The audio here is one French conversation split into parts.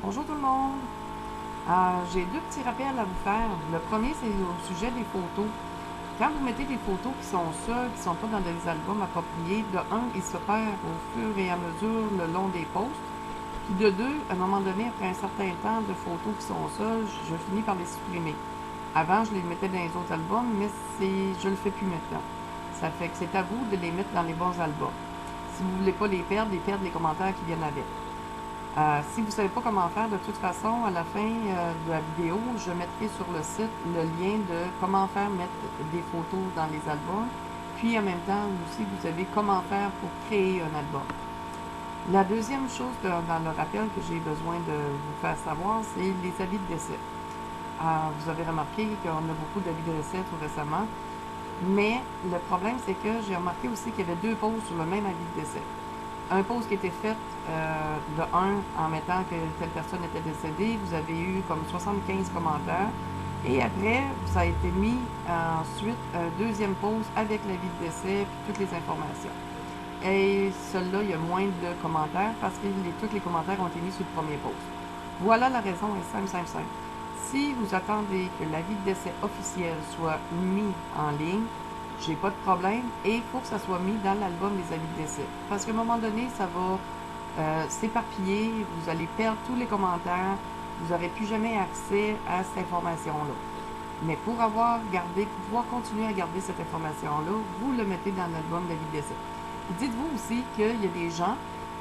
Bonjour tout le monde. J'ai deux petits rappels à vous faire. Le premier, c'est au sujet des photos. Quand vous mettez des photos qui sont seules, qui ne sont pas dans des albums appropriés, de un, ils se perdent au fur et à mesure le long des posts. Puis de deux, à un moment donné, après un certain temps de photos qui sont seules, je finis par les supprimer. Avant, je les mettais dans les autres albums, mais je le fais plus maintenant. Ça fait que c'est à vous de les mettre dans les bons albums. Si vous ne voulez pas les perdre les commentaires qui viennent avec. Si vous ne savez pas comment faire, de toute façon, à la fin de la vidéo, je mettrai sur le site le lien de comment faire mettre des photos dans les albums. Puis en même temps, aussi, vous savez comment faire pour créer un album. La deuxième chose dans le rappel que j'ai besoin de vous faire savoir, c'est les avis de décès. Vous avez remarqué qu'on a beaucoup d'avis de décès tout récemment. Mais le problème, c'est que j'ai remarqué aussi qu'il y avait deux posts sur le même avis de décès. Un post qui était fait de un en mettant que telle personne était décédée, vous avez eu comme 75 commentaires. Et après, ça a été mis ensuite un deuxième post avec l'avis de décès et toutes les informations. Et celui-là, il y a moins de commentaires parce que tous les commentaires ont été mis sur le premier post. Voilà la raison est simple, simple, simple. Si vous attendez que l'avis de décès officiel soit mis en ligne, j'ai pas de problème et il faut que ça soit mis dans l'album des avis de décès. Parce qu'à un moment donné, ça va s'éparpiller, vous allez perdre tous les commentaires, vous n'aurez plus jamais accès à cette information-là. Mais pour pouvoir continuer à garder cette information-là, vous le mettez dans l'album d'avis de décès. Dites-vous aussi qu'il y a des gens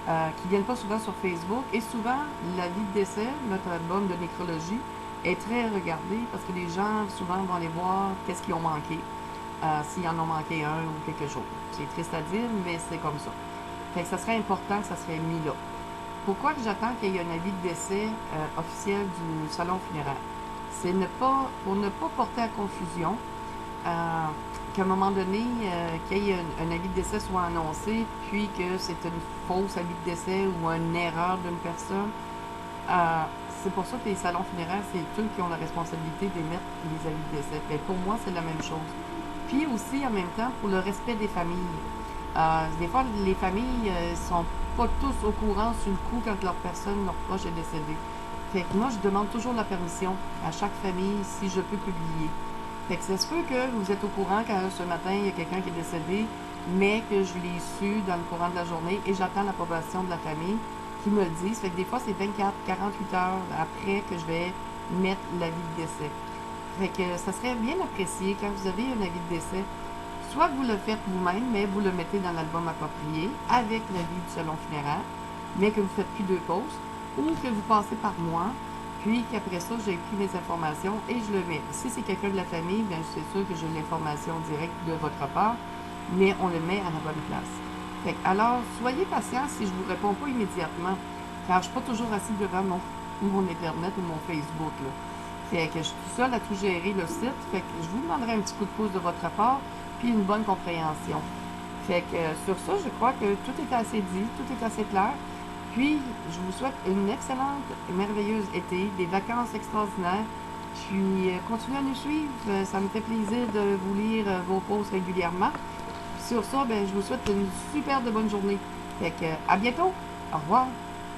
qui ne viennent pas souvent sur Facebook et souvent l'avis de décès, notre album de nécrologie, est très regardé parce que les gens souvent vont aller voir qu'est-ce qu'ils ont manqué, s'ils en ont manqué un ou quelque chose. C'est triste à dire, mais c'est comme ça. Fait que ça serait important que ça serait mis là. Pourquoi que j'attends qu'il y ait un avis de décès officiel du salon funéraire? C'est pour ne pas porter à confusion qu'à un moment donné, qu'il y ait un avis de décès soit annoncé, puis que c'est une fausse avis de décès ou une erreur d'une personne. C'est pour ça que les salons funéraires, c'est eux qui ont la responsabilité d'émettre les avis de décès. Mais pour moi, c'est la même chose. Puis aussi, en même temps, pour le respect des familles. Des fois, les familles sont pas tous au courant sur le coup quand leur personne, leur proche est décédé. Fait que moi, je demande toujours la permission à chaque famille si je peux publier. Fait que ça se peut que vous êtes au courant quand ce matin, il y a quelqu'un qui est décédé, mais que je l'ai su dans le courant de la journée et j'attends l'approbation de la famille qui me le disent. Fait que des fois, c'est 24, 48 heures après que je vais mettre l'avis de décès. Fait que ça serait bien apprécié quand vous avez un avis de décès. Soit vous le faites vous-même, mais vous le mettez dans l'album approprié avec l'avis du salon funéraire, mais que vous ne faites plus deux posts, ou que vous passez par moi, puis qu'après ça, j'ai pris mes informations et je le mets. Si c'est quelqu'un de la famille, bien c'est sûr que j'ai l'information directe de votre part, mais on le met à la bonne place. Fait que, alors, soyez patient si je ne vous réponds pas immédiatement, car je ne suis pas toujours assise devant mon Internet ou mon Facebook, là. Fait que je suis tout seule à tout gérer le site, fait que je vous demanderai un petit coup de pouce de votre part, puis une bonne compréhension. Fait que sur ça, je crois que tout est assez dit, tout est assez clair. Puis, je vous souhaite une excellente et merveilleuse été, des vacances extraordinaires. Puis, continuez à nous suivre. Ça me fait plaisir de vous lire vos posts régulièrement. Sur ça, ben, je vous souhaite une super de bonne journée. Fait que, à bientôt. Au revoir.